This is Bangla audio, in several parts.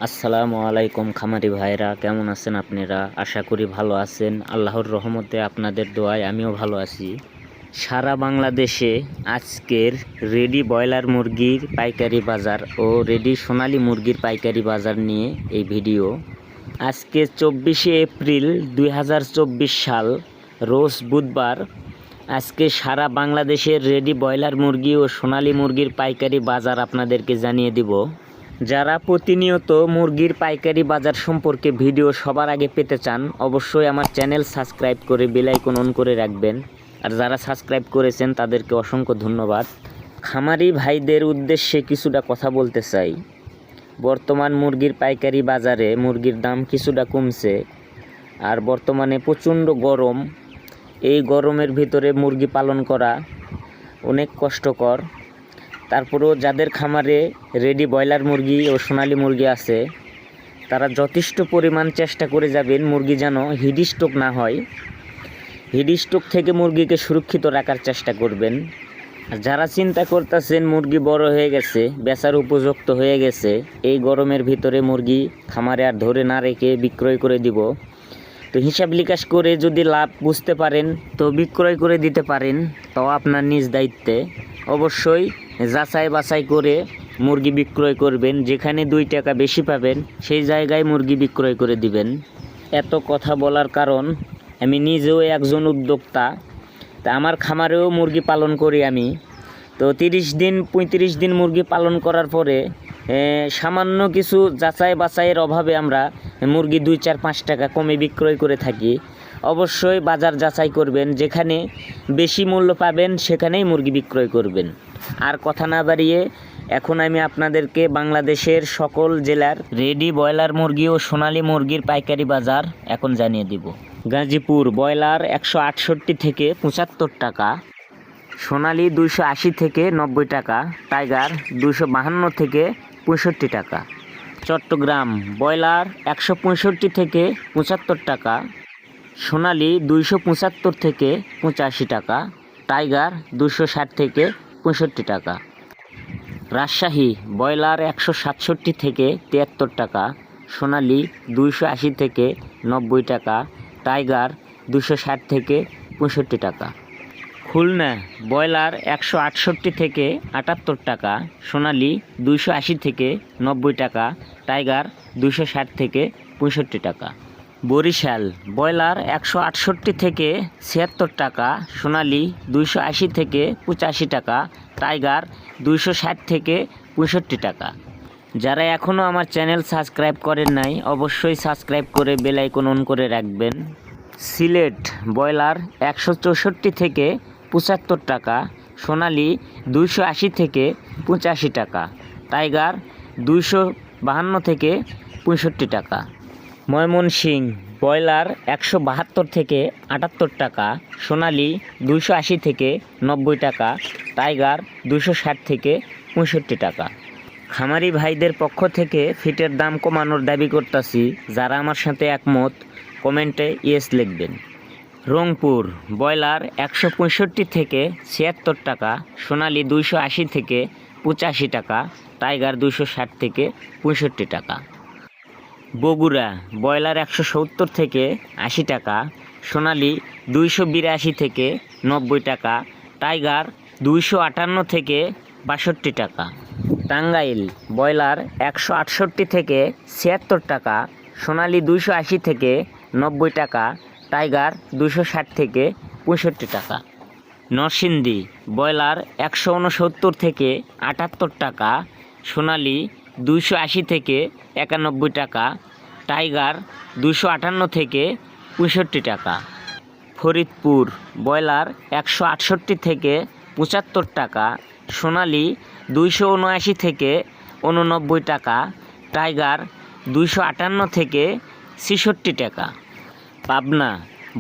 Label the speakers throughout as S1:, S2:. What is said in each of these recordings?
S1: আসসালামু আলাইকুম খামারি ভাইরা, কেমন আছেন আপনারা? আশা করি ভালো আছেন। আল্লাহর রহমতে আপনাদের দোয়ায় আমিও ভালো আছি। সারা বাংলাদেশে আজকের রেডি ব্রয়লার মুরগির পাইকারি বাজার ও রেডি সোনালী মুরগির পাইকারি বাজার নিয়ে এই ভিডিও। আজকে 24শে এপ্রিল 2024 সাল, রোজ বুধবার। আজকে সারা বাংলাদেশের রেডি ব্রয়লার মুরগি ও সোনালী মুরগির পাইকারি বাজার আপনাদেরকে জানিয়ে দিব। যারা প্রতিনিয়ত মুরগির পাইকারি বাজার সম্পর্কে ভিডিও সবার আগে পেতে চান, অবশ্যই আমার চ্যানেল সাবস্ক্রাইব করে বেল আইকন অন করে রাখবেন। আর যারা সাবস্ক্রাইব করেছেন তাদেরকে অসংখ্য ধন্যবাদ। খামারি ভাইদের উদ্দেশ্যে কিছুটা কথা বলতে চাই। বর্তমান মুরগির পাইকারি বাজারে মুরগির দাম কিছুটা কমছে, আর বর্তমানে প্রচণ্ড গরম। এই গরমের ভিতরে মুরগি পালন করা অনেক কষ্টকর। তারপরেও যাদের খামারে রেডি ব্রয়লার মুরগি ও সোনালী মুরগি আছে, তারা যথেষ্ট পরিমাণ চেষ্টা করে যাবেন মুরগি যেন হিট স্ট্রোক না হয়। হিট স্ট্রোক থেকে মুরগিকে সুরক্ষিত রাখার চেষ্টা করবেন। আর যারা চিন্তা করতেছেন মুরগি বড় হয়ে গেছে, বেচার উপযুক্ত হয়ে গেছে, এই গরমের ভিতরে মুরগি খামারে আর ধরে না রেখে বিক্রয় করে দিব, তো হিসাব নিকাশ করে যদি লাভ বুঝতে পারেন তো বিক্রয় করে দিতে পারেন, তাও আপনার নিজ দায়িত্বে। অবশ্যই যাচাই বাছাই করে মুরগি বিক্রয় করবেন। যেখানে 2 টাকা বেশি পাবেন সেই জায়গায় মুরগি বিক্রয় করে দিবেন। এত কথা বলার কারণ, আমি নিজেও একজন উদ্যোক্তা। তা আমার খামারেও মুরগি পালন করি আমি। তো 30 দিন 35 দিন মুরগি পালন করার পরে সামান্য কিছু যাচাই বাছাইয়ের অভাবে আমরা মুরগি 2, 4, 5 টাকা কমে বিক্রয় করে থাকি। অবশ্যই বাজার যাচাই করবেন, যেখানে বেশি মূল্য পাবেন সেখানেই মুরগি বিক্রয় করবেন। আর কথা না বাড়িয়ে এখন আমি আপনাদেরকে বাংলাদেশের সকল জেলার রেডি ব্রয়লার মুরগি ও সোনালী মুরগির পাইকারি বাজার এখন জানিয়ে দিব। গাজীপুর ব্রয়লার 168 থেকে 75 টাকা, সোনালী 280 থেকে 90 টাকা, টাইগার 252 থেকে 65 টাকা। চট্টগ্রাম ব্রয়লার 165 থেকে 75 টাকা, সোনালী 275 থেকে 85 টাকা, টাইগার 260 থেকে 65 টাকা। রাজশাহী ব্রয়লার 167 থেকে 73 টাকা, সোনালী 280 থেকে 90 টাকা, টাইগার 260 থেকে 65 টাকা। খুলনা ব্রয়লার 168 থেকে 78 টাকা, সোনালী 280 থেকে 90 টাকা, টাইগার 260 থেকে 65 টাকা। বরিশাল ব্রয়লার 168 থেকে 76 টাকা, সোনালী 280 থেকে 85 টাকা, টাইগার 260 থেকে 65 টাকা। যারা এখনও আমার চ্যানেল সাবস্ক্রাইব করেন নাই, অবশ্যই সাবস্ক্রাইব করে বেল আইকন অন করে রাখবেন। সিলেট ব্রয়লার 164 থেকে 75 টাকা, সোনালী 280 থেকে 85 টাকা, টাইগার 252 থেকে 65 টাকা। ময়মনসিংহ ব্রয়লার 172 থেকে 78 টাকা, সোনালী 280 থেকে 90 টাকা, টাইগার 260 থেকে 65 টাকা। খামারি ভাইদের পক্ষ থেকে ফিটের দাম কমানোর দাবি করতেছি। যারা আমার সাথে একমত কমেন্টে ইয়েস লিখবেন। রংপুর ব্রয়লার 165 থেকে 76 টাকা, সোনালী 280 থেকে 85 টাকা, টাইগার 260 থেকে 65 টাকা। বগুড়া ব্রয়লার 170 থেকে 80 টাকা, সোনালী 282 থেকে 90 টাকা, টাইগার 258 থেকে 62 টাকা। টাঙ্গাইল ব্রয়লার 168 থেকে 76 টাকা, সোনালী 280 থেকে 90 টাকা, টাইগার 260 থেকে 65 টাকা। নরসিংদী ব্রয়লার 169 থেকে 78 টাকা, সোনালী 280 থেকে 91 টাকা, টাইগার 258 থেকে 65 টাকা। ফরিদপুর ব্রয়লার 168 থেকে 75 টাকা, সোনালী 279 থেকে 89 টাকা, টাইগার 258 থেকে 66 টাকা। পাবনা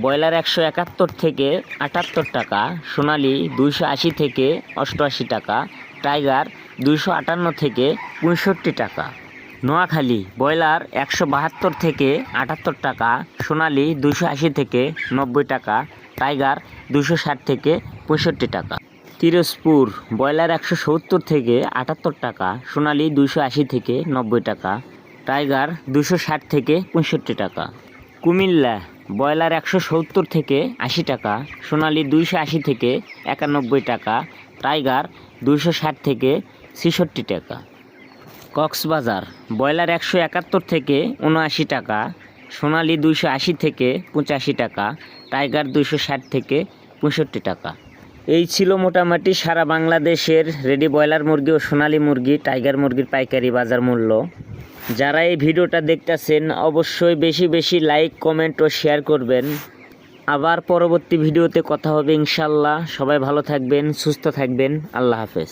S1: ব্রয়লার 171 থেকে 78 টাকা, সোনালী 280 থেকে 88 টাকা, টাইগার 258 থেকে 65 টাকা। নোয়াখালী ব্রয়লার 172 থেকে 78 টাকা, সোনালী 280 থেকে 90 টাকা, টাইগার 260 থেকে 65 টাকা। পিরোজপুর ব্রয়লার 170 থেকে 78 টাকা, সোনালী 280 থেকে 90 টাকা, টাইগার 260 থেকে 65 টাকা। কুমিল্লা ব্রয়লার 170 থেকে 80 টাকা, সোনালী 280 থেকে 91 টাকা, টাইগার 260 থেকে 66 টাকা। কক্সবাজার ব্রয়লার 171 থেকে 79 টাকা, সোনালী 280 থেকে 85 টাকা, টাইগার 260 থেকে 65 টাকা। এই ছিল মোটামুটি সারা বাংলাদেশের রেডি ব্রয়লার মুরগি ও সোনালী মুরগি, টাইগার মুরগির পাইকারি বাজার মূল্য। যারা এই ভিডিওটা দেখতেছেন অবশ্যই বেশি বেশি লাইক, কমেন্ট ও শেয়ার করবেন। আবার পরবর্তী ভিডিওতে কথা হবে ইনশাল্লাহ। সবাই ভালো থাকবেন, সুস্থ থাকবেন। আল্লাহ হাফেজ।